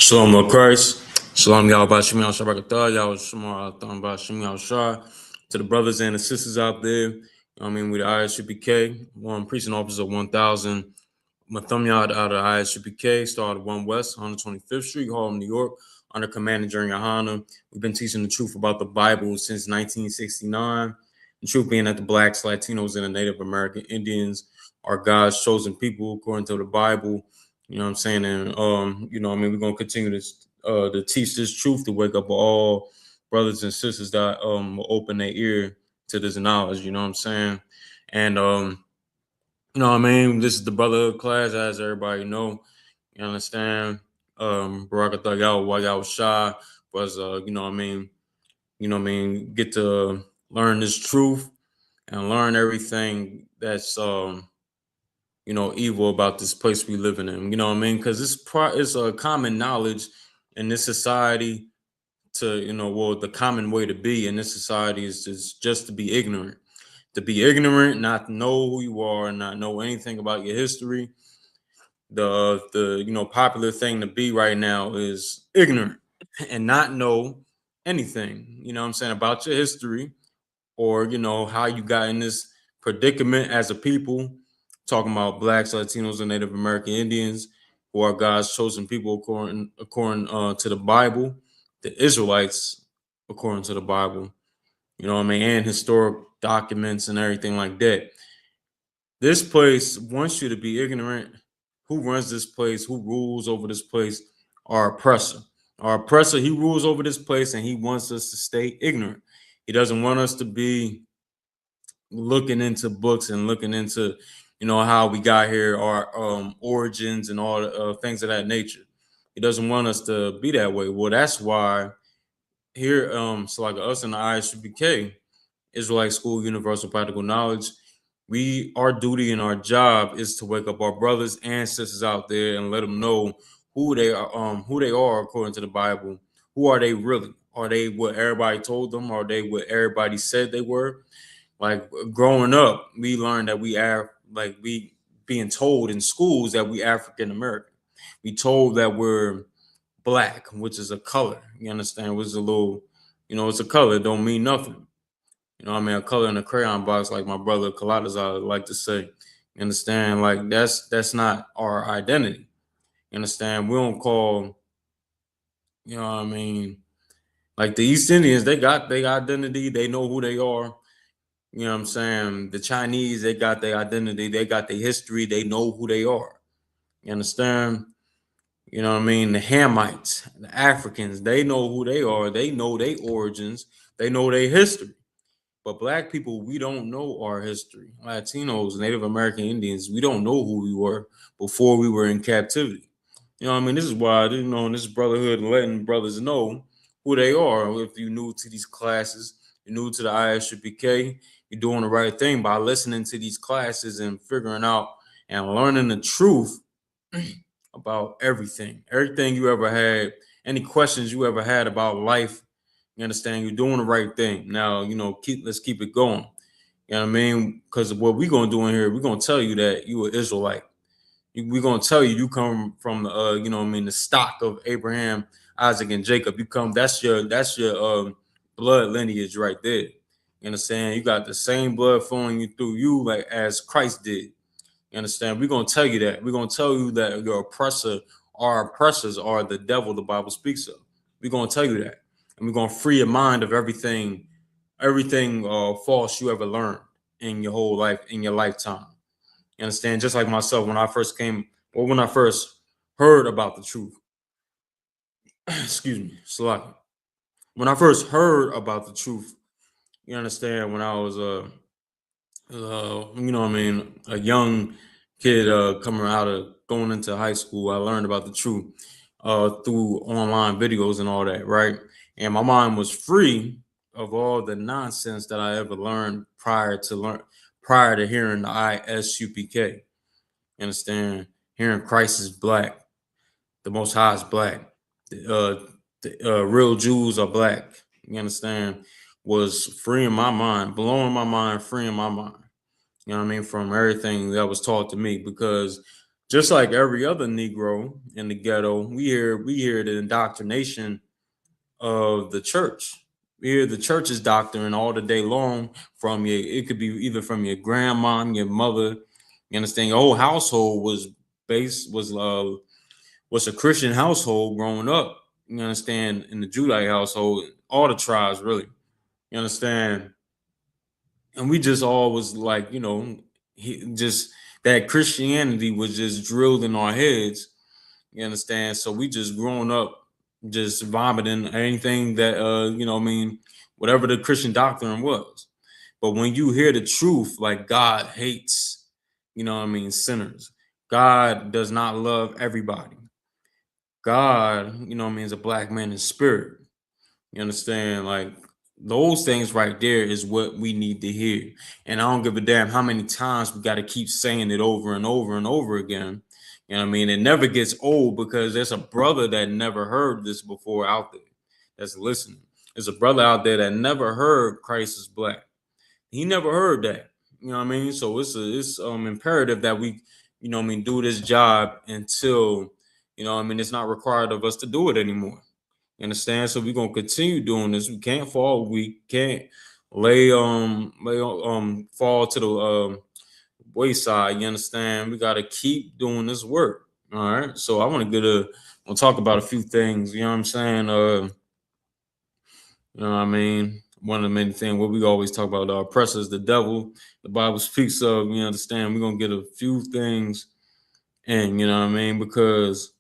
Shalom, Lord Christ. Shalom, y'all. Bashim Yal Shabakatah. Y'all Shamar Thon Bashim Yal Shah. To the brothers and the sisters out there, with the I.S.U.P.K, one precinct officer 1000, Mathum Yard out of I.S.U.P.K, started 1 West, 125th Street, Harlem, New York, under command of YAHANNA. We've been teaching the truth about the Bible since 1969. The truth being that the blacks, Latinos, and the Native American Indians are God's chosen people according to the Bible. You know what I'm saying? And, we're going to continue to teach this truth to wake up all brothers and sisters that will open their ear to this knowledge. You know what I'm saying? And, this is the Brotherhood Class, as everybody know. You understand? Baraka Thagao, YAHANNA Shah was, get to learn this truth and learn everything that's, evil about this place we living in. Because it's a common knowledge in this society the common way to be in this society is just to be ignorant. To be ignorant, not know who you are, not know anything about your history. The popular thing to be right now is ignorant and not know anything, about your history or, how you got in this predicament as a people. Talking about blacks, Latinos, and Native American Indians, who are God's chosen people according to the Bible, the Israelites according to the Bible, and historic documents and everything like that. This place wants you to be ignorant. Who runs this place? Who rules over this place? Our oppressor. Our oppressor, he rules over this place and he wants us to stay ignorant. He doesn't want us to be looking into books and looking into how we got here, our origins and all things of that nature. He doesn't want us to be that way. Well, that's why here, so like us in the I.S.U.P.K, Israelite School Universal Practical Knowledge, our duty and our job is to wake up our brothers and sisters out there and let them know who they are according to the Bible. Who are they really? Are they what everybody told them? Are they what everybody said they were? Like growing up, we learned that we being told in schools that we African American. We told that we're black, which is a color. You understand? Which is a little, it's a color. It don't mean nothing. A color in a crayon box, like my brother Kaladas, I like to say. You understand? Like that's not our identity. You understand? We don't call, like the East Indians, they got their identity. They know who they are. You know what I'm saying? The Chinese, they got their identity. They got their history. They know who they are. You understand? The Hamites, the Africans, they know who they are. They know their origins. They know their history. But black people, we don't know our history. Latinos, Native American Indians, we don't know who we were before we were in captivity. This is why, in this brotherhood, letting brothers know who they are. If you're new to these classes, you're new to the I.S.U.P.K, you're doing the right thing by listening to these classes and figuring out and learning the truth about everything you ever had, any questions you ever had about life. You understand? You're doing the right thing. Now, let's keep it going. You know what I mean? Because what we're going to do in here, we're going to tell you that you are Israelite. We're going to tell you come from the stock of Abraham, Isaac, and Jacob. That's your blood lineage right there. You understand? You got the same blood flowing through you like as Christ did. You understand? We're going to tell you that. We're going to tell you that our oppressors are the devil the Bible speaks of. We're going to tell you that. And we're going to free your mind of everything false you ever learned in your whole life, in your lifetime. You understand? Just like myself, when I first heard about the truth. Excuse me, Salaki. When I first heard about the truth, you understand, when I was a young kid coming out of going into high school, I learned about the truth through online videos and all that, right? And my mind was free of all the nonsense that I ever learned prior to hearing the I.S.U.P.K. You understand? Hearing Christ is black, the Most High is black, the real Jews are black. You understand? Was freeing my mind, blowing my mind, freeing my mind. You know what I mean? From everything that was taught to me, because just like every other Negro in the ghetto, we hear the indoctrination of the church. We hear the church's doctrine all the day long from your. It could be either from your grandma, your mother. You understand? Your whole household was based was a Christian household growing up. You understand? In the Judite household, all the tribes really. You understand? And we just all was like, just that Christianity was just drilled in our heads. You understand? So we just growing up, just vomiting anything that whatever the Christian doctrine was. But when you hear the truth, like God hates, sinners. God does not love everybody. God, is a black man in spirit. You understand? Like those things right there is what we need to hear. And I don't give a damn how many times we got to keep saying it over and over and over again. You know what I mean? It never gets old because there's a brother that never heard this before out there that's listening. There's a brother out there that never heard Christ is black. He never heard that. You know what I mean? So it's imperative that we, do this job until, it's not required of us to do it anymore. You understand? So we're gonna continue doing this. We can't fall. We can't fall to the wayside. You understand? We gotta keep doing this work. All right. So I want to we'll talk about a few things. You know what I'm saying? You know what I mean? One of the main things what we always talk about, the oppressor is the devil. The Bible speaks of, you understand, we're gonna get a few things and you know what I mean? Because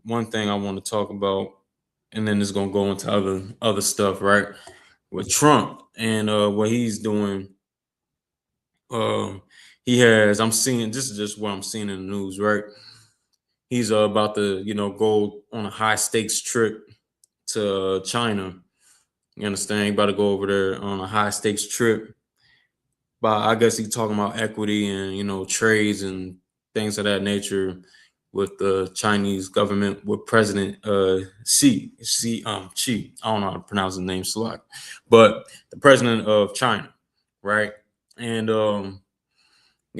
one thing I want to talk about, and then it's gonna go into other stuff, right? With Trump and what he's doing. Um, I'm seeing this is just what I'm seeing in the news, right? He's about to, go on a high stakes trip to China. You understand? He about to go over there on a high stakes trip. But I guess he's talking about equity and trades and things of that nature with the Chinese government with President Xi. I don't know how to pronounce his name, Slack, but the president of China, right? And you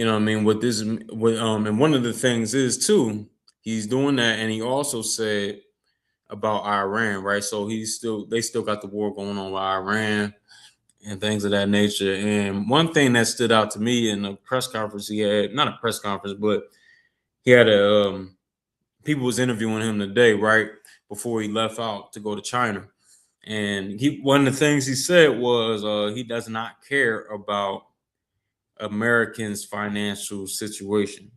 know what I mean, with this and one of the things is too, he's doing that, and he also said about Iran, right? So they still got the war going on with Iran and things of that nature. And one thing that stood out to me in the press conference he had, not a press conference, but he had people was interviewing him today, right before he left out to go to China. And one of the things he said was he does not care about Americans' financial situation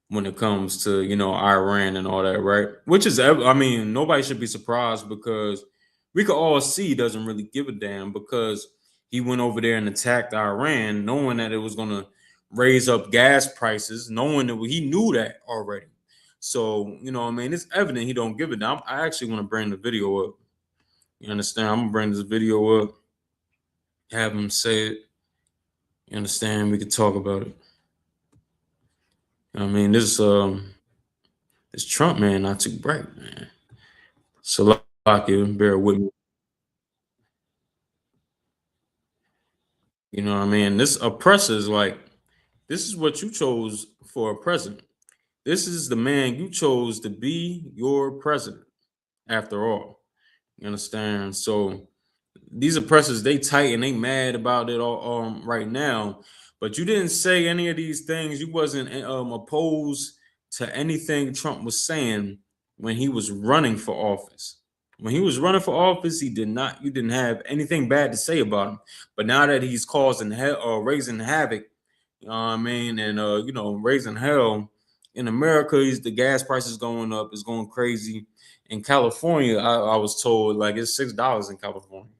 when it comes to Iran and all that, right? Which is, I mean, nobody should be surprised because we could all see he doesn't really give a damn because he went over there and attacked Iran, knowing that it was going to raise up gas prices, knowing that he knew that already. So I mean, it's evident he don't give a damn. I actually want to bring the video up. You understand? I'm gonna bring this video up, have him say it. You understand? We could talk about it. I mean, this Trump man not too bright, man. So like you, bear with me. You know what I mean? This oppressor is like, this is what you chose for a president. This is the man you chose to be your president, after all. You understand? So these oppressors, they tight and they mad about it all right now. But you didn't say any of these things. You wasn't opposed to anything Trump was saying when he was running for office. When he was running for office, he did not. You didn't have anything bad to say about him. But now that he's causing hell, raising havoc, you know what I mean, and raising hell in America, the gas prices going up, it's going crazy. In California, I was told like it's $6 in California.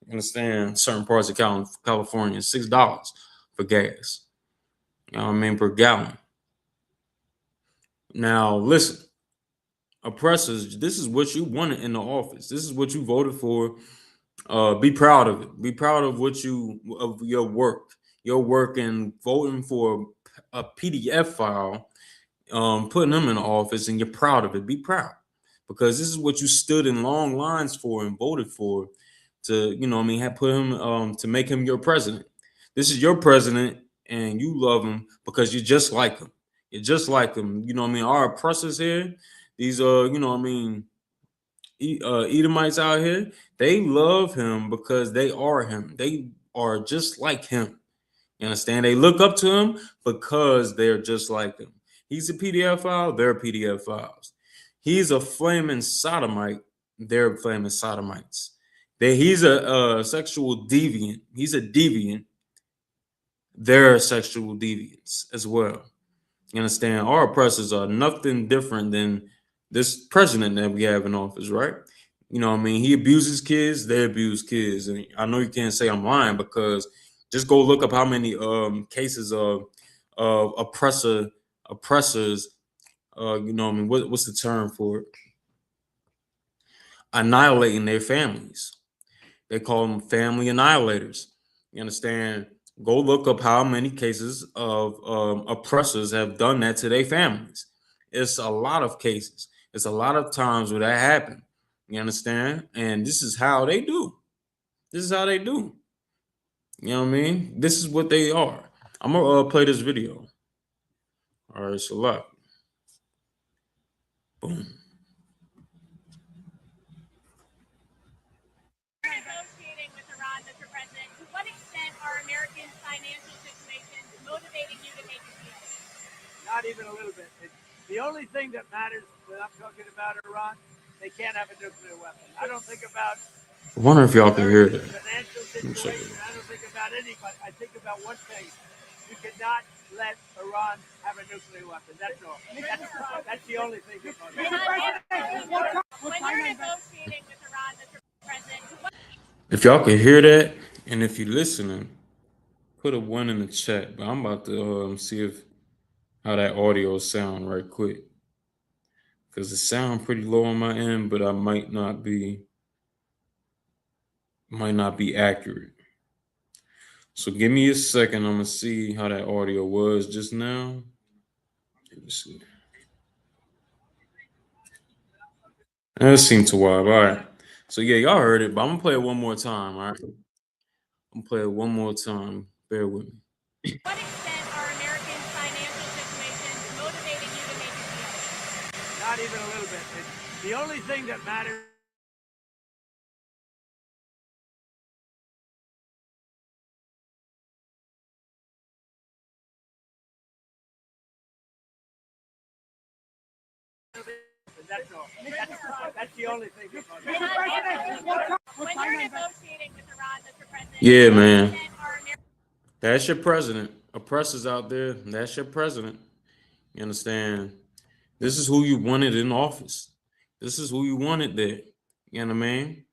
You understand? Certain parts of California, $6 for gas. You know what I mean, per gallon. Now listen, oppressors, this is what you wanted in the office. This is what you voted for. Be proud of it. Be proud of your work. Your work in voting for a PDF file, putting them in the office, and you're proud of it. Be proud. Because this is what you stood in long lines for and voted for to, have put him to make him your president. This is your president, and you love him because you're just like him. You're just like them. You know what I mean? Our oppressors here, these you know what I mean, Edomites out here, they love him because they are him. They are just like him. You understand? They look up to him because they're just like him. He's a PDF file, they're PDF files. He's a flaming sodomite, they're flaming sodomites. He's a sexual deviant. He's a deviant. They're sexual deviants as well. You understand? Our oppressors are nothing different than this president that we have in office, right? You know what I mean? He abuses kids, they abuse kids. And I know you can't say I'm lying because just go look up how many cases of oppressors, you know what I mean? What's the term for it? Annihilating their families. They call them family annihilators. You understand? Go look up how many cases of oppressors have done that to their families. It's a lot of cases. It's a lot of times where that happened. You understand? And this is how they do. This is how they do. You know what I mean? This is what they are. I'm gonna play this video. All right, so look. Boom. Negotiating with Iran, Mr. President, to what extent are Americans' financial situations motivating you to make a deal? Not even a little bit. The only thing that matters when I'm talking about Iran, they can't have a nuclear weapon. I don't think about I wonder if y'all can hear America's that. financial situation. I don't think about anybody. I think about one thing. You cannot let Iran have a nuclear weapon. That's all. That's the only thing that matters. When you're negotiating with Iran, Mr. President, to what If y'all can hear that, and if you're listening, put a one in the chat. But I'm about to see if how that audio sound right quick, because it sound pretty low on my end, but I might not be accurate. So give me a second. I'm gonna see how that audio was just now. Let me see. That seemed to wild. All right. So yeah, y'all heard it, but I'm gonna play it one more time. All right. I'm gonna play it one more time. Bear with me. what extent are Americans' financial situations motivating you to make a deal? Not even a little bit. The only thing that matters. That's all. That's the only thing that matters. When you're negotiating with Iran, Mr. President, Yeah, to what man. extent are Americans That's your president. Oppressors out there. That's your president. You understand? This is who you wanted in office. This is who you wanted there. You know what I mean?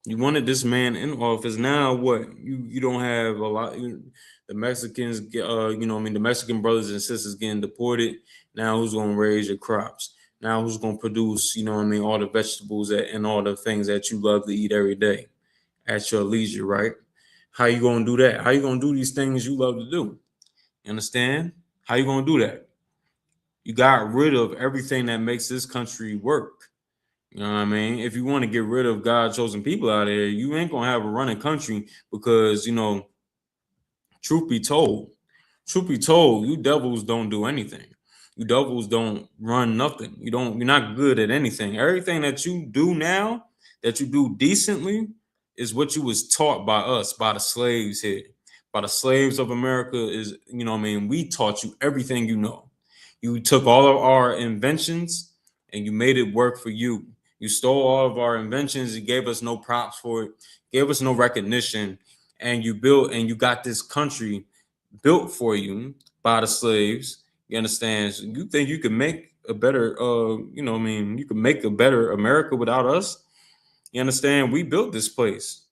You wanted this man in office. Now what? You don't have a lot. The Mexicans, you know what I mean? The Mexican brothers and sisters getting deported. Now who's gonna raise your crops? Now who's gonna produce? You know what I mean? All the vegetables and all the things that you love to eat every day at your leisure, right? How you gonna do that? How you gonna do these things you love to do? You understand? How you gonna do that? You got rid of everything that makes this country work. You know what I mean? If you want to get rid of God chosen people out there, you ain't gonna have a running country because truth be told, you devils don't do anything. You devils don't run nothing. You're not good at anything. Everything that you do now, that you do decently, is what you was taught by us, by the slaves here. By the slaves of America is, you know what I mean, we taught you everything you know. You took all of our inventions and you made it work for you. You stole all of our inventions, you gave us no props for it, gave us no recognition, and you built and you got this country built for you by the slaves. You understand? So you think you can make a better, you know, what I mean, you can make a better America without us? You understand? We built this place.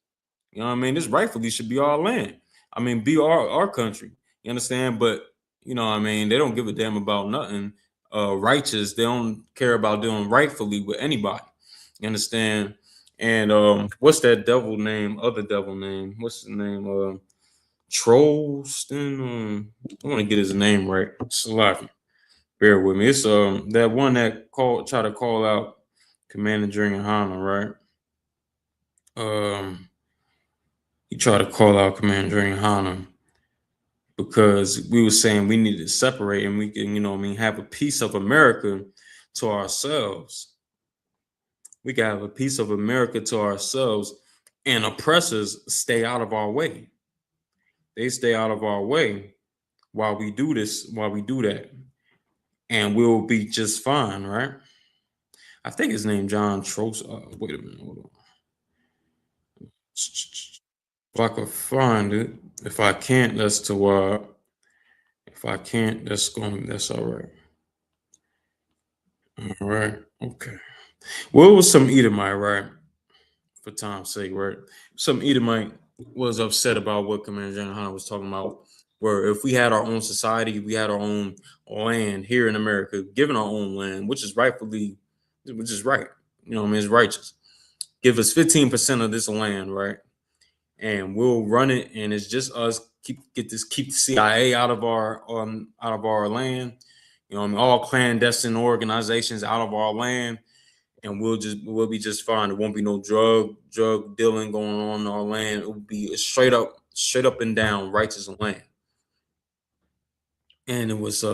You know what I mean? This rightfully should be our land. I mean, be our country. You understand? But you know what I mean? They don't give a damn about nothing righteous. They don't care about doing rightfully with anybody. You understand? And what's that devil name? Other devil name? What's his name? Trollston. I want to get his name right. Slavi. Bear with me. It's that one that try to call out Commander during YAHANNA, right? He tried to call out Commander during YAHANNA. because we were saying we need to separate and we can, have a piece of America to ourselves. We can have a piece of America to ourselves, and oppressors stay out of our way. They stay out of our way while we do this, while we do that, and we'll be just fine, right? I think his name John Trost. Wait a minute, hold on. If I could find it, if I can't, that's to if I can't, that's all right. All right, okay. Well, it was some Edomite, right? For time's sake, right? Some Edomite was upset about what Commander General Hunter was talking about. Where if we had our own society, we had our own land here in America, given our own land, which is right. It's righteous. Give us 15% of this land, right? And we'll run it, and it's just us. Keep the CIA out of our land. All clandestine organizations out of our land, and we'll be just fine. There won't be no drug dealing going on in our land. It will be a straight up and down righteous land. And it was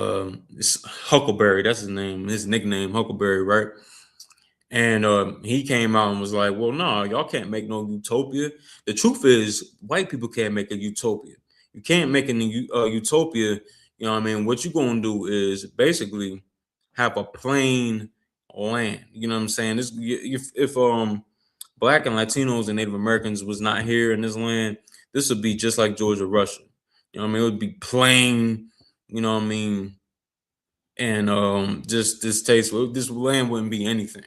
it's Huckleberry, that's his name, his nickname, Huckleberry, right? And he came out and was like, well, no, y'all can't make no utopia. The truth is, white people can't make a utopia. You can't make a utopia. You know what I mean? What you're going to do is basically have a plain land. You know what I'm saying? If Black and Latinos and Native Americans was not here in this land, this would be just like Georgia, Russia. You know what I mean? It would be plain, you know what I mean? And just this land wouldn't be anything.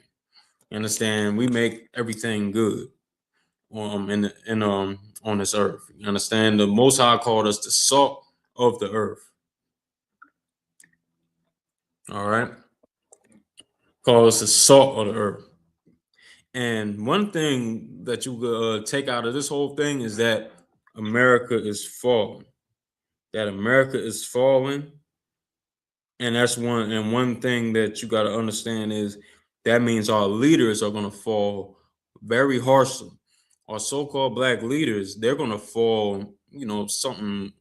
You understand? We make everything good on this earth. You understand? The Most High called us the salt of the earth. All right, called us the salt of the earth. And one thing that you take out of this whole thing is that America is falling. That America is falling, and that's one thing that you got to understand is that means our leaders are going to fall very harshly. Our so-called Black leaders, they're going to fall, something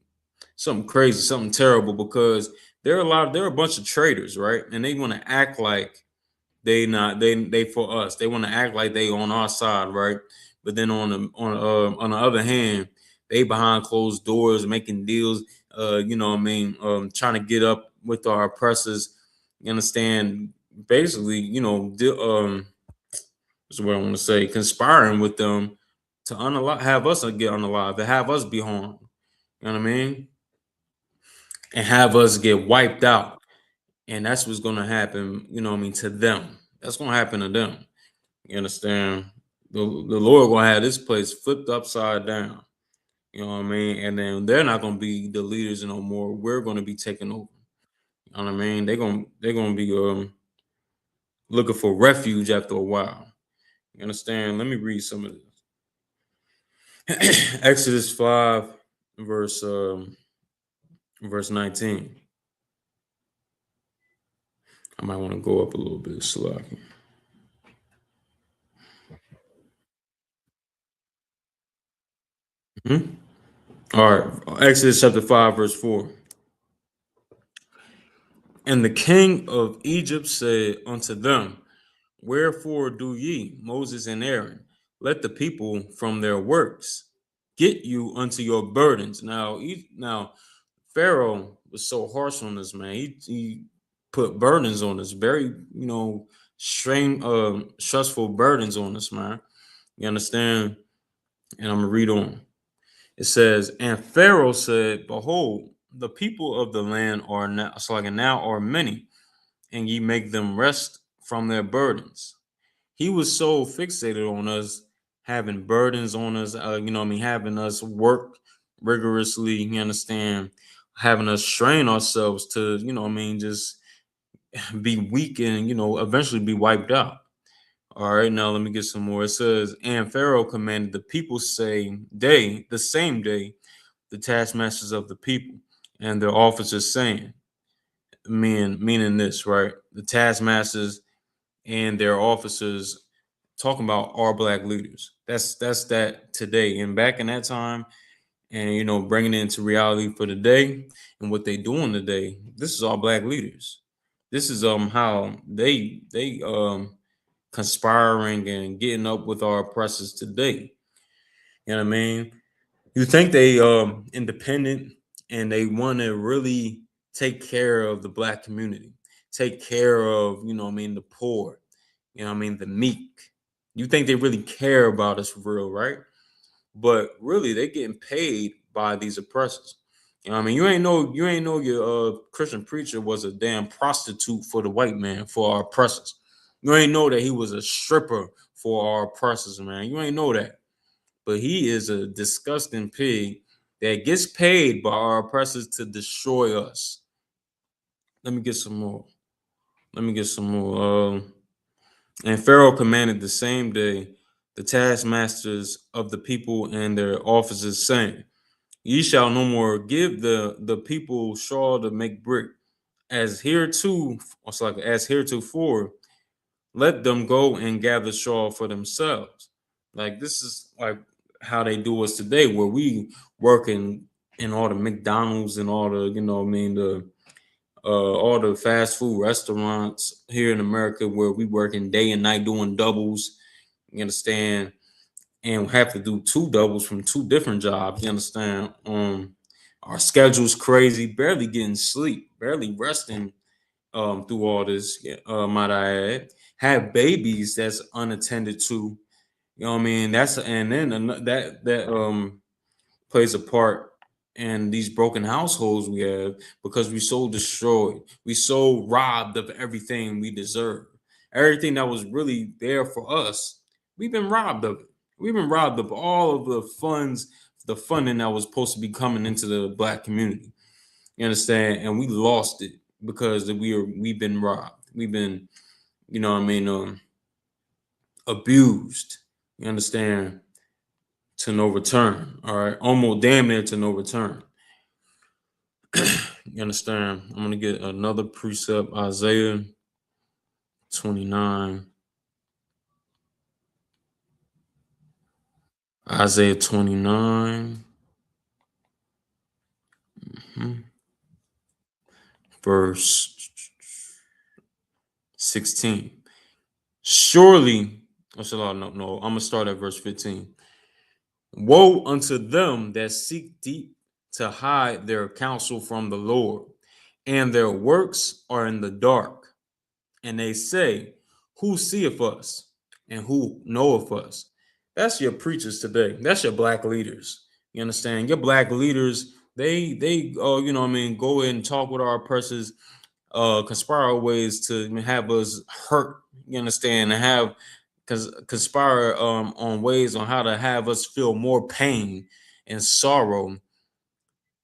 crazy, something terrible, because they're a bunch of traitors, right? And they want to act like they for us. They want to act like they on our side, right? But then on the other hand, they behind closed doors making deals. Trying to get up with our oppressors. You understand? Basically, what's what I want to say? Conspiring with them to have us get unalive, to have us be harmed. You know what I mean? And have us get wiped out. And that's what's gonna happen, to them. That's gonna happen to them. You understand? The Lord gonna have this place flipped upside down. You know what I mean? And then they're not gonna be the leaders no more. We're gonna be taking over. You know what I mean? They're gonna be looking for refuge after a while. You understand? Let me read some of this. Exodus 5, verse 19. I might want to go up a little bit, Salaki. All right, Exodus chapter 5, verse 4. And the king of Egypt said unto them, wherefore do ye, Moses and Aaron, let the people from their works get you unto your burdens? Now Pharaoh was so harsh on this man. He put burdens on us, very stressful burdens on us, man. You understand? And I'm gonna read on. It says, and Pharaoh said, behold, the people of the land are now are many, and ye make them rest from their burdens. He was so fixated on us having burdens on us, having us work rigorously, you understand, having us strain ourselves to, just be weak and, eventually be wiped out. All right, now let me get some more. It says, and Pharaoh commanded the people the same day, the taskmasters of the people and their officers saying, meaning this, right? The taskmasters and their officers talking about our Black leaders. That's that today. And back in that time, and, you know, bringing it into reality for the day and what they doing today. This is all black leaders. This is how they conspiring and getting up with our oppressors today. You know what I mean? You think they independent and they want to really take care of the black community, take care of, you know what I mean, the poor, you know what I mean, the meek. You think they really care about us for real, right? But really they getting paid by these oppressors. You know what I mean? You ain't know your Christian preacher was a damn prostitute for the white man, for our oppressors. You ain't know that he was a stripper for our oppressors, man. You ain't know that. But he is a disgusting pig that gets paid by our oppressors to destroy us. Let me get some more. Let me get some more. And Pharaoh commanded the same day the taskmasters of the people and their officers, saying, "Ye shall no more give the people straw to make brick, as hereto, it's like as heretofore, let them go and gather straw for themselves." Like this is like how they do us today, where we working in all the McDonald's and all the, you know what I mean, the all the fast food restaurants here in America, where we working day and night doing doubles, you understand, and have to do two doubles from two different jobs, you understand. Our schedule's crazy, barely getting sleep, barely resting through all this, might I add. Have babies that's unattended to, you know what I mean? That's, and then that plays a part in these broken households we have, because we so destroyed, we so robbed of everything we deserve. Everything that was really there for us, we've been robbed of it. We've been robbed of all of the funds, the funding that was supposed to be coming into the black community. You understand? And we lost it because we've been robbed. We've been, you know what I mean, abused. You understand? To no return. All right, almost damn near to no return. You understand? I'm gonna get another precept, Isaiah 29. Isaiah 29, verse 16. Surely, oh, no, I'm gonna start at verse 15. Woe unto them that seek deep to hide their counsel from the Lord, and their works are in the dark. And they say, who seeth us, and who knoweth us? That's your preachers today. That's your black leaders. You understand? Your black leaders, they you know what I mean, go in and talk with our oppressors, conspire ways to have us hurt. You understand? And have conspire on ways on how to have us feel more pain and sorrow,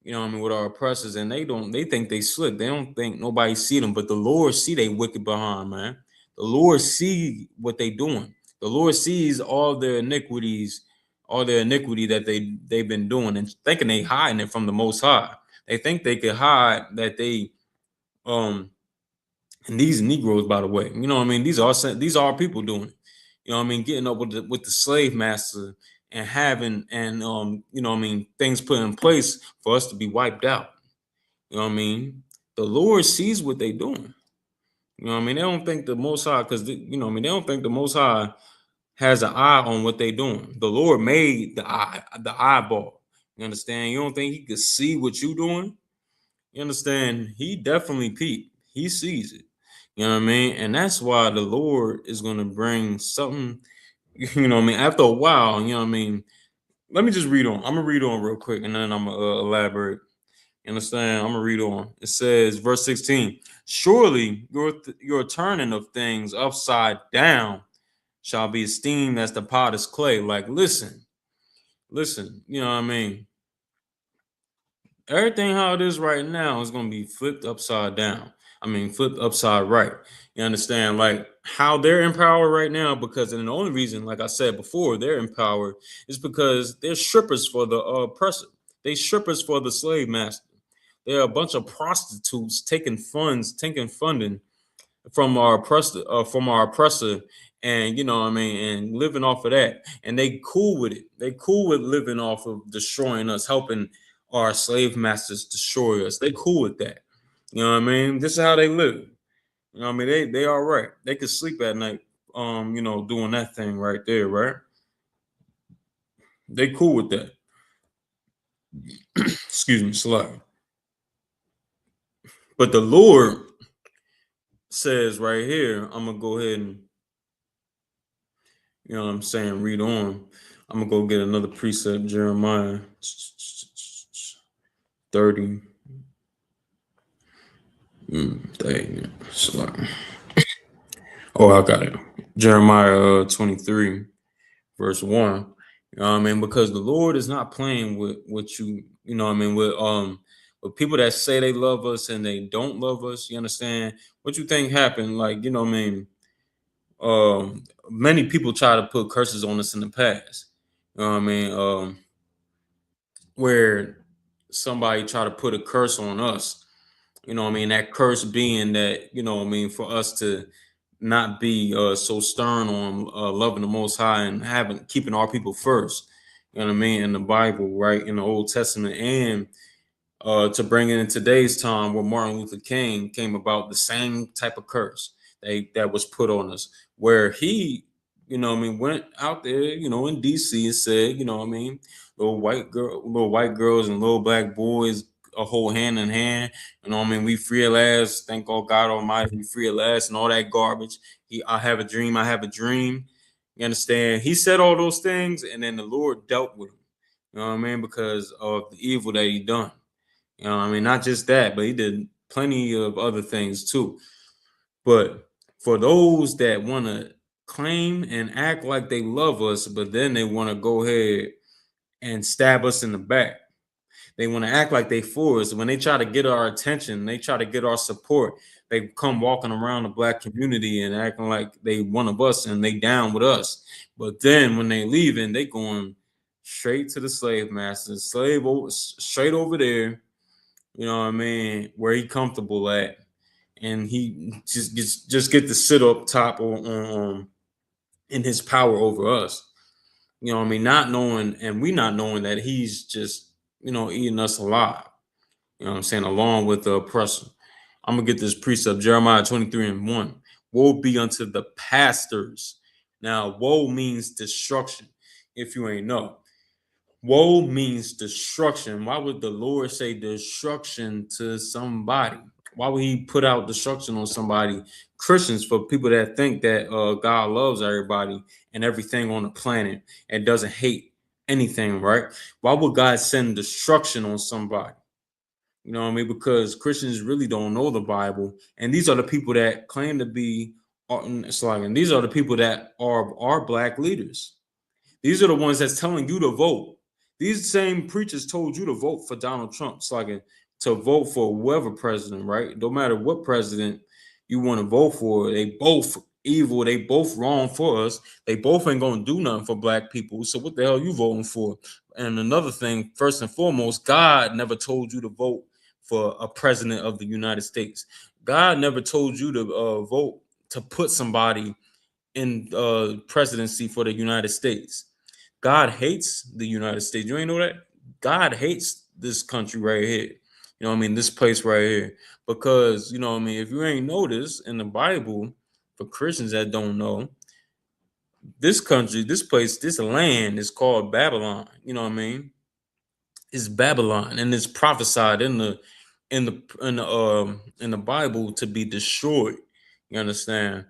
you know what I mean, with our oppressors. And they think they slick. They don't think nobody see them, but the Lord see they wicked behind, man. The Lord see what they doing. The Lord sees all their iniquities, all their iniquity that they've been doing, and thinking they hiding it from the Most High. They think they could hide that they and these Negroes, by the way, you know what I mean, these are our people doing it. You know what I mean, getting up with the slave master and having, and you know what I mean, things put in place for us to be wiped out. You know what I mean? The Lord sees what they doing. You know what I mean? They don't think the Most High, because you know what I mean, they don't think the Most High has an eye on what they doing. The Lord made the eye, the eyeball. You understand? You don't think he could see what you doing? You understand? He definitely peeped. He sees it. You know what I mean? And that's why the Lord is going to bring something, you know what I mean? After a while, you know what I mean? Let me just read on. I'm going to read on real quick, and then I'm going to elaborate. You understand? I'm going to read on. It says, verse 16, surely your turning of things upside down shall be esteemed as the potter's clay. Like, listen, you know what I mean? Everything how it is right now is going to be flipped upside down. I mean, flipped upside right. You understand? Like how they're in power right now, because, and the only reason, like I said before, they're in power is because they're strippers for the oppressor. They strippers for the slave master. They're a bunch of prostitutes taking funds, taking funding from our oppressor, and you know what I mean, and living off of that, and they cool with it. They cool with living off of destroying us, helping our slave masters destroy us. They cool with that. You know what I mean? This is how they live. You know what I mean? They all right. They could sleep at night, doing that thing right there, right? They cool with that. Excuse me, slide. But the Lord says right here, I'm gonna go ahead and, you know what I'm saying, read on. I'm gonna go get another precept, Jeremiah 30. Dang, slide. Oh, I got it. Jeremiah 23, verse 1. You know what I mean? Because the Lord is not playing with what you know what I mean, with people that say they love us and they don't love us. You understand? What you think happened? Like, you know what I mean? Many people try to put curses on us in the past. You know what I mean? Where somebody try to put a curse on us. You know what I mean? That curse being that, you know what I mean, for us to not be so stern on loving the Most High and having keeping our people first. You know what I mean? In the Bible, right? In the Old Testament, and to bring it in today's time where Martin Luther King came about, the same type of curse that was put on us, where he, you know what I mean, went out there, you know, in DC and said, you know what I mean, little white girls and little black boys hold hand in hand. You know what I mean? We free at last. Thank God Almighty, we free at last, and all that garbage. I have a dream. I have a dream. You understand? He said all those things, and then the Lord dealt with him. You know what I mean? Because of the evil that he done. You know what I mean? Not just that, but he did plenty of other things too. But for those that want to claim and act like they love us, but then they want to go ahead and stab us in the back. They want to act like they for us. When they try to get our attention, they try to get our support. They come walking around the black community and acting like they one of us and they down with us. But then when they leaving, they going straight to the slave masters, straight over there. You know what I mean? Where he comfortable at, and he just get to sit up top on in his power over us. You know what I mean? Not knowing, and we not knowing that he's just, you know, eating us alive. You know what I'm saying? Along with the oppressor. I'm gonna get this precept, Jeremiah 23 and 1. Woe be unto the pastors. Now, woe means destruction, if you ain't know. Woe means destruction. Why would the Lord say destruction to somebody? Why would he put out destruction on somebody? Christians, for people that think that God loves everybody and everything on the planet and doesn't hate anything, right? Why would God send destruction on somebody? You know what I mean? Because Christians really don't know the Bible. And these are the people that claim to be, and these are the people that are black leaders. These are the ones that's telling you to vote. These same preachers told you to vote for Donald Trump. It's like to vote for whoever president, right? No matter what president you want to vote for, they both evil. They both wrong for us. They both ain't gonna do nothing for black people. So what the hell are you voting for? And another thing, first and foremost, God never told you to vote for a president of the United States. God never told you to vote to put somebody in presidency for the United States. God hates the United States. You ain't know that? God hates this country right here. You know what I mean? This place right here. Because, you know what I mean, if you ain't noticed in the Bible, for Christians that don't know, this country, this place, this land is called Babylon. You know what I mean? It's Babylon, and it's prophesied in the Bible to be destroyed. You understand?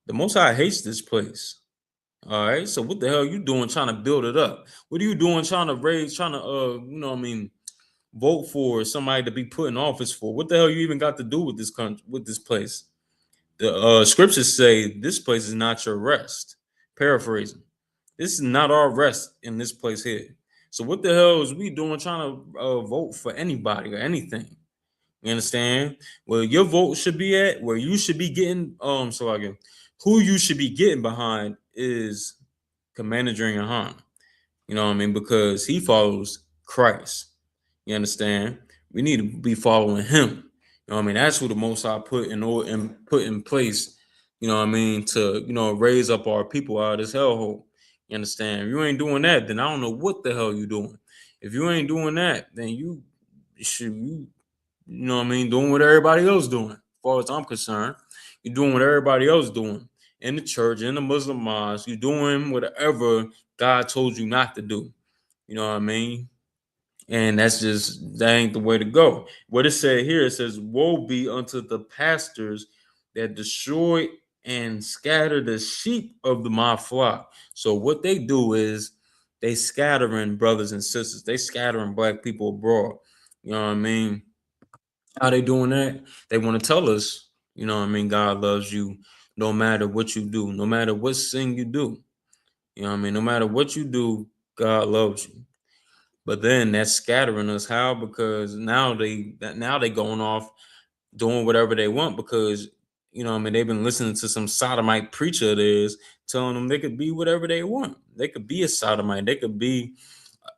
The Most High hates this place. All right. So what the hell are you doing trying to build it up? What are you doing trying to you know what I mean, vote for somebody to be put in office for? What the hell you even got to do with this country, with this place? The scriptures say this place is not your rest. Paraphrasing. This is not our rest in this place here. So what the hell is we doing trying to vote for anybody or anything? You understand? Well, your vote should be at where you should be getting so again, who you should be getting behind is Commander YAHANNA. You know what I mean? Because he follows Christ. You understand? We need to be following him. You know what I mean? That's who the Most High put in place, you know what I mean, to, you know, raise up our people out of this hellhole. You understand? If you ain't doing that, then I don't know what the hell you doing. If you ain't doing that, then you should, you know what I mean, doing what everybody else doing. As far as I'm concerned, you're doing what everybody else doing in the church, in the Muslim mosque. You're doing whatever God told you not to do. You know what I mean? And that ain't the way to go. What it said here, it says, "Woe be unto the pastors that destroy and scatter the sheep of my flock." So what they do is they scattering brothers and sisters. They scattering black people abroad. You know what I mean? How they doing that? They want to tell us, you know what I mean, God loves you no matter what you do, no matter what sin you do. You know what I mean? No matter what you do, God loves you. But then that's scattering us. How? Because now they going off doing whatever they want because, you know what I mean, they've been listening to some sodomite preacher of theirs telling them they could be whatever they want. They could be a sodomite. They could be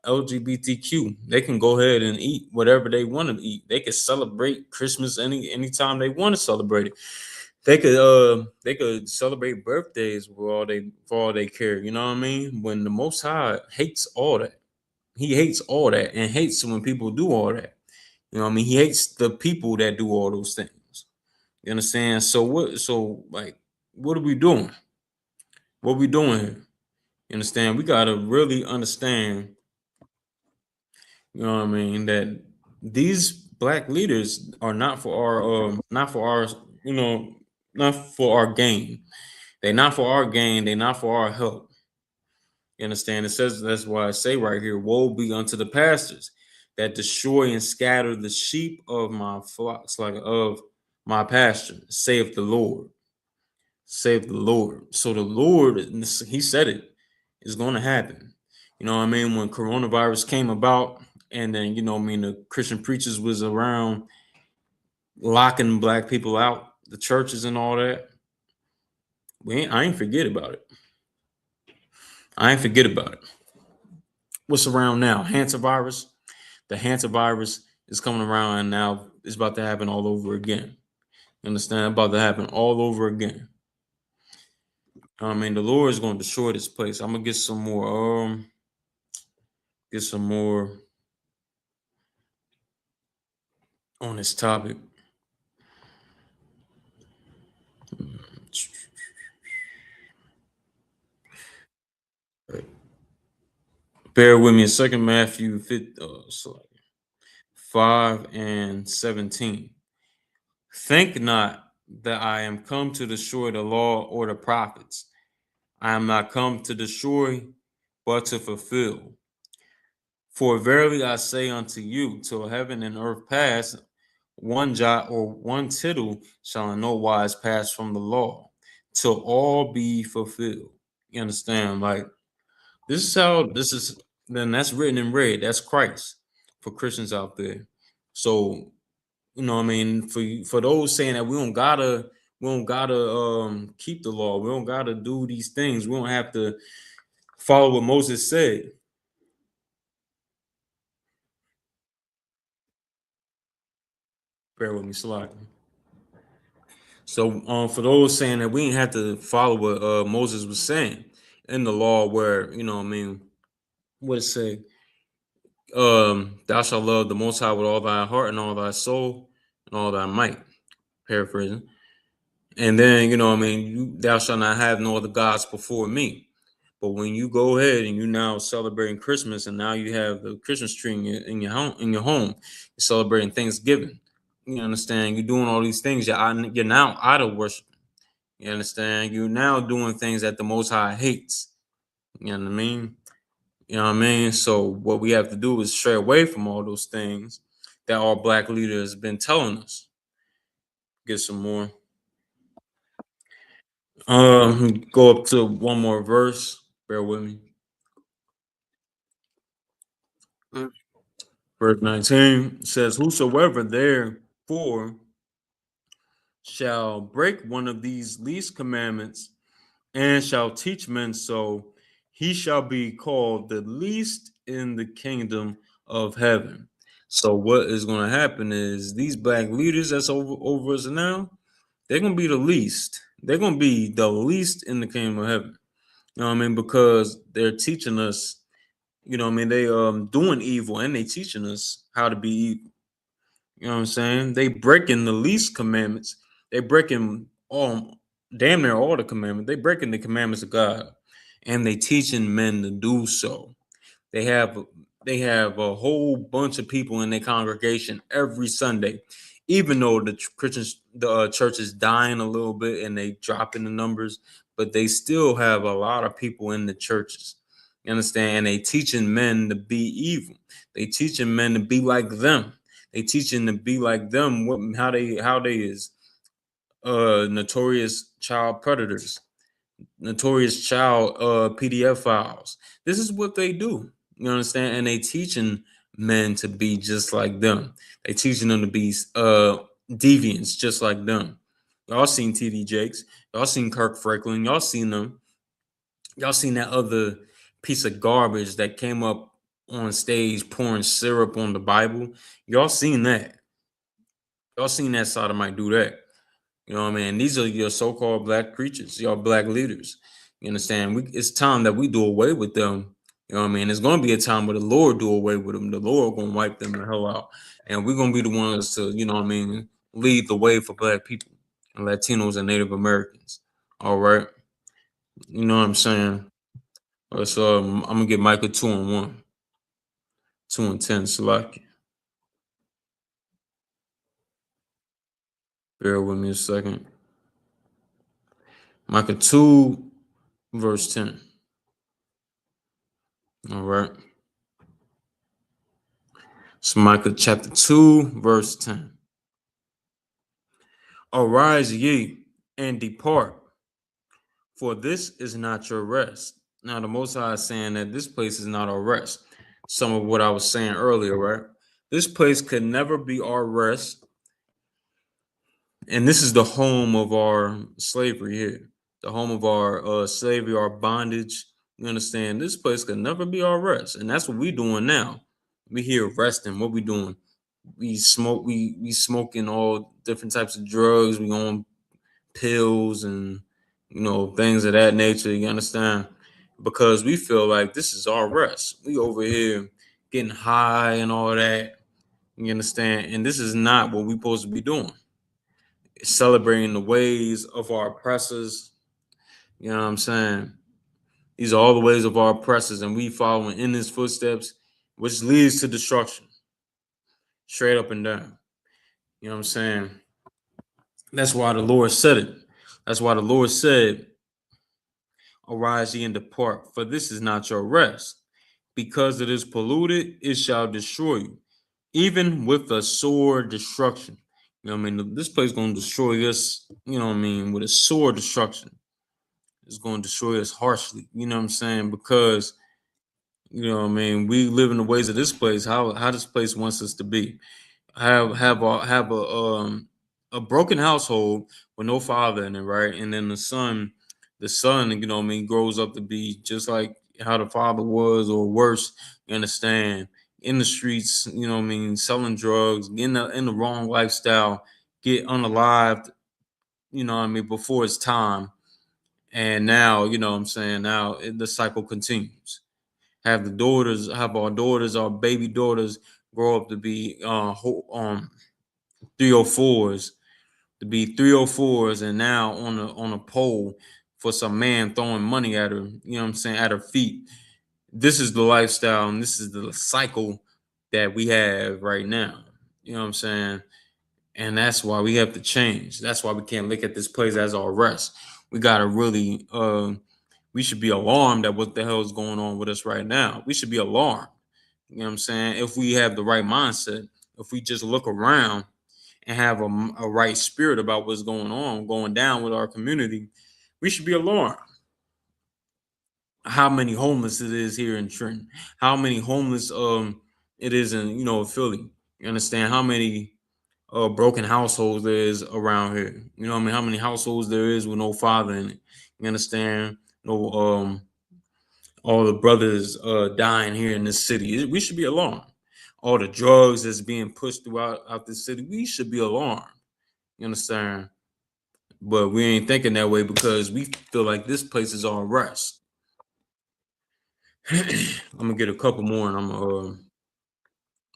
LGBTQ. They can go ahead and eat whatever they want to eat. They could celebrate Christmas anytime they want to celebrate it. They could celebrate birthdays for all they care. You know what I mean? When the Most High hates all that. He hates all that and hates when people do all that. You know what I mean? He hates the people that do all those things. You understand? What are we doing? What are we doing here? You understand? We gotta really understand, you know what I mean, that these black leaders are not for our, you know, not for our gain. They're not for our gain, they're not for our help. You understand? It says that's why I say right here, woe be unto the pastors that destroy and scatter the sheep of my flocks, like of my pasture, saith the Lord. Save the Lord. So the Lord, he said it, is going to happen. You know what I mean? When coronavirus came about, and then, you know what I mean, the Christian preachers was around locking black people out, the churches and all that. I ain't forget about it. I ain't forget about it. What's around now? Hantavirus. The hantavirus is coming around, and now it's about to happen all over again. You understand? About to happen all over again. I mean, the Lord is going to destroy this place. I'm gonna get some more. Get some more on this topic. Bear with me a second. Matthew 5 and 17. Think not that I am come to destroy the law or the prophets. I am not come to destroy, but to fulfill. For verily I say unto you, till heaven and earth pass, one jot or one tittle shall in no wise pass from the law, till all be fulfilled. You understand? Like, this is, then that's written in red. That's Christ for Christians out there. So, you know what I mean, for those saying that we don't gotta keep the law, we don't gotta do these things, we don't have to follow what Moses said. Bear with me, slide. So for those saying that we didn't have to follow what Moses was saying in the law, where, you know what I mean, what it say, thou shalt love the Most High with all thy heart and all thy soul and all thy might, paraphrasing. And then, you know what I mean, thou shalt not have no other gods before me. But when you go ahead and you now celebrating Christmas, and now you have the Christmas tree in your home, you're celebrating Thanksgiving. You understand? You're doing all these things. You're now idol worship. You understand? You're now doing things that the Most High hates. You know what I mean? You know what I mean? So what we have to do is stray away from all those things that our black leaders been telling us. Get some more. Go up to one more verse. Bear with me. Verse 19 says, "Whosoever therefore shall break one of these least commandments and shall teach men so, he shall be called the least in the kingdom of heaven." So what is going to happen is these black leaders that's over us now, they're going to be the least. They're going to be the least in the kingdom of heaven. You know what I mean? Because they're teaching us, you know what I mean? They doing evil and they teaching us how to be evil. You know what I'm saying? They breaking the least commandments. They breaking all damn near all the commandments. They breaking the commandments of God. And they teaching men to do so. They have a whole bunch of people in their congregation every Sunday, even though the Christians, the church is dying a little bit and they dropping the numbers, but they still have a lot of people in the churches. You understand? And they teaching men to be evil. They teaching men to be like them. They teaching to be like them. How they is notorious child predators, notorious child PDF files. This is what they do. You understand? And they teaching men to be just like them. They teaching them to be deviants just like them. Y'all seen TD Jakes. Y'all seen Kirk Franklin. Y'all seen them. Y'all seen that other piece of garbage that came up on stage pouring syrup on the Bible. Y'all seen that. Y'all seen that sodomite do that. You know what I mean? These are your so-called black preachers, your black leaders. You understand? It's time that we do away with them. You know what I mean? It's going to be a time where the Lord do away with them. The Lord going to wipe them the hell out. And we're going to be the ones to, you know what I mean, lead the way for black people and Latinos and Native Americans. All right? You know what I'm saying? So I'm going to get Micah 2-1. 2-10, Salaki. Bear with me a second. Micah 2, verse 10. All right. So Micah chapter 2, verse 10. Arise ye and depart, for this is not your rest. Now the Most High is saying that this place is not our rest. Some of what I was saying earlier, right? This place could never be our rest. And this is the home of our slavery here. The home of our slavery, our bondage. You understand? This place could never be our rest. And that's what we doing now. We here resting. What we doing? We smoking all different types of drugs. We on pills and things of that nature. You understand? Because we feel like this is our rest. We over here getting high and all that. You understand? And this is not what we supposed to be doing. Celebrating the ways of our oppressors. You know what I'm saying? These are all the ways of our oppressors, and we following in his footsteps, which leads to destruction. Straight up and down. You know what I'm saying? That's why the Lord said it. That's why the Lord said, arise ye and depart, for this is not your rest. Because it is polluted, it shall destroy you, even with a sword destruction. You know what I mean? This place is going to destroy us, you know what I mean, with a sword destruction. It's going to destroy us harshly, you know what I'm saying? Because, you know what I mean, we live in the ways of this place, how this place wants us to be. Have a broken household with no father in it, right? And then the son, you know what I mean, grows up to be just like how the father was or worse, you understand, in the streets, you know what I mean, selling drugs, in the wrong lifestyle, get unalived, you know what I mean, before it's time. And now, you know what I'm saying, now the cycle continues. Have our daughters, our baby daughters grow up to be 304s, and now on a pole for some man throwing money at her, you know what I'm saying, at her feet. This is the lifestyle and this is the cycle that we have right now. You know what I'm saying? And that's why we have to change. That's why we can't look at this place as our rest. We gotta really we should be alarmed at what the hell is going on with us right now. We should be alarmed. You know what I'm saying? If we have the right mindset, if we just look around and have a right spirit about what's going down with our community, we should be alarmed. How many homeless it is here in Trenton? How many homeless it is in Philly? You understand how many broken households there is around here? You know what I mean? How many households there is with no father in it? You understand? No all the brothers dying here in this city. We should be alarmed. all the drugs that's being pushed throughout out the city, we should be alarmed. You understand? But we ain't thinking that way because we feel like this place is all rest. I'm gonna get a couple more, and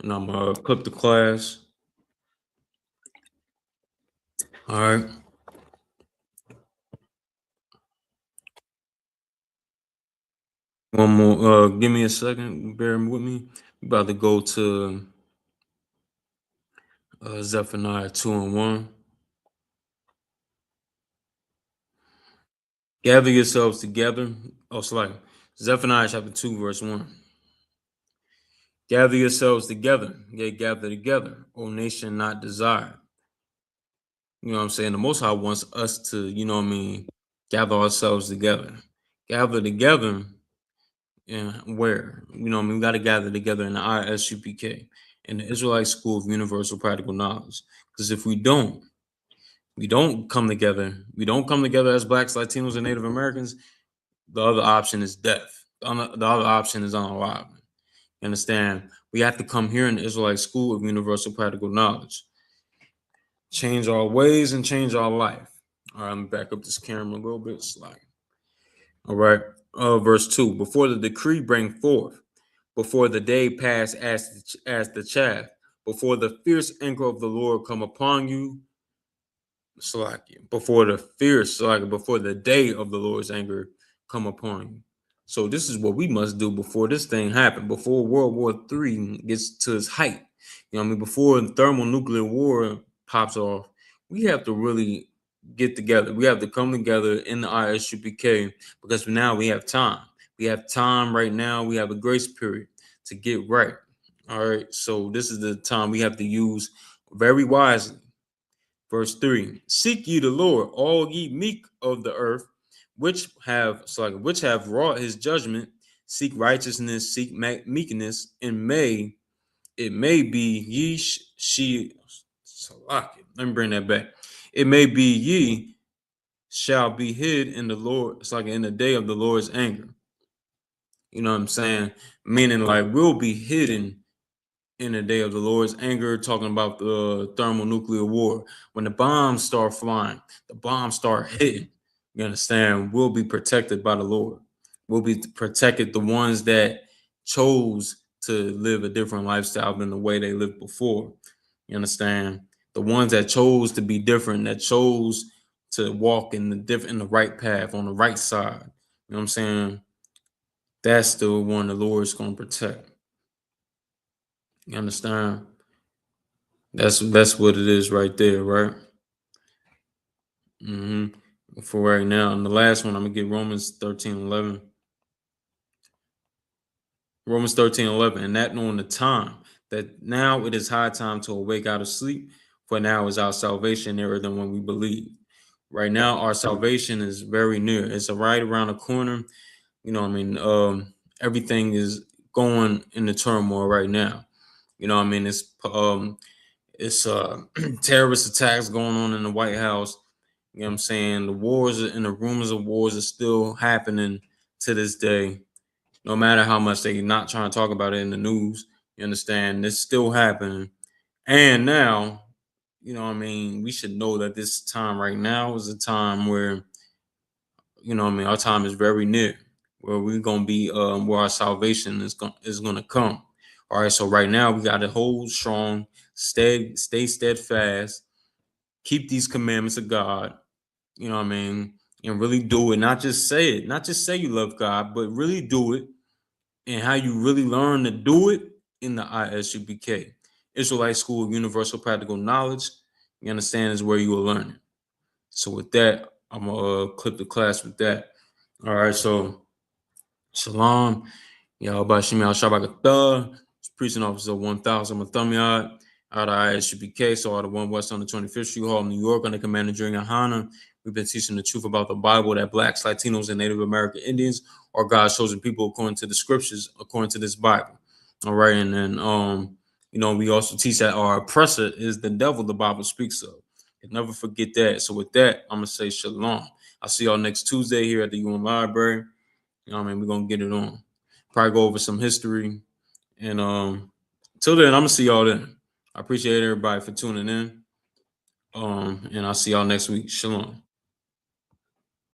I'm gonna clip the class. All right. One more. Give me a second. Bear with me. We about to go to Zephaniah 2:1. Gather yourselves together. Oh, it's like Zephaniah chapter 2, verse 1. Gather yourselves together. Yea, gather together, O nation not desired. You know what I'm saying? The Most High wants us to, gather ourselves together. Gather together, and where? We got to gather together in the I.S.U.P.K, in the Israelite School of Universal Practical Knowledge. Because if we don't come together, we don't come together as Blacks, Latinos, and Native Americans, the other option is death. The other option is unalivement. You understand? We have to come here in the Israelite School of Universal Practical Knowledge. Change our ways and change our life. All right, let me back up this camera a little bit. Slide. All right. Verse 2. Before the decree bring forth, before the day pass as the chaff, before the fierce anger of the Lord come upon you, before the day of the Lord's anger come upon you. So this is what we must do before this thing happens, before World War III gets to its height. Before thermonuclear war pops off, we have to really get together. We have to come together in the I.S.U.P.K because now we have time. We have time right now. We have a grace period to get right. All right. So this is the time we have to use very wisely. Verse 3: Seek ye the Lord, all ye meek of the earth, which have wrought his judgment. Seek righteousness, seek meekness, and it may be ye let me bring that back. It may be ye shall be hid in the Lord. It's like in the day of the Lord's anger. You know what I'm saying? Meaning like we'll be hidden in the day of the Lord's anger, talking about the thermonuclear war. When the bombs start flying, the bombs start hitting, you understand? We'll be protected by the Lord. We'll be protected, the ones that chose to live a different lifestyle than the way they lived before. You understand? The ones that chose to be different, that chose to walk in the right path, on the right side. You know what I'm saying? That's the one the Lord's going to protect. You understand? That's what it is right there, right? For right now. And the last one, I'm gonna get Romans 13:11. Romans 13:11, and that knowing the time, that now it is high time to awake out of sleep, for now is our salvation nearer than when we believe. Right now, our salvation is very near. It's right around the corner. Everything is going in the turmoil right now. It's terrorist attacks going on in the White House. You know what I'm saying? The wars and the rumors of wars are still happening to this day. No matter how much they're not trying to talk about it in the news, you understand? It's still happening. And now, we should know that this time right now is a time where, our time is very near, where we're gonna be where our salvation is gonna come. All right, so right now we gotta hold strong, stay steadfast, keep these commandments of God, and really do it. Not just say it, not just say you love God, but really do it. And how you really learn to do it in the I.S.U.P.K, Israelite School of Universal Practical Knowledge. You understand, is where you will learn it. So with that, I'm gonna clip the class with that. All right, so Shalom. Yahweh Al Shabbat. Preaching Officer 1000 Mathamiad out of I.S.U.P.K. So out of 1 West on the 25th Street Hall, New York, under Commander during YAHANNA. We've been teaching the truth about the Bible, that Blacks, Latinos, and Native American Indians are God's chosen people according to the scriptures, according to this Bible. All right, and then we also teach that our oppressor is the devil the Bible speaks of. And never forget that. So with that, I'm gonna say shalom. I'll see y'all next Tuesday here at the UN Library. We're gonna get it on. Probably go over some history and Till then, I'm gonna see y'all then. I appreciate everybody for tuning in. And I'll see y'all next week. Shalom.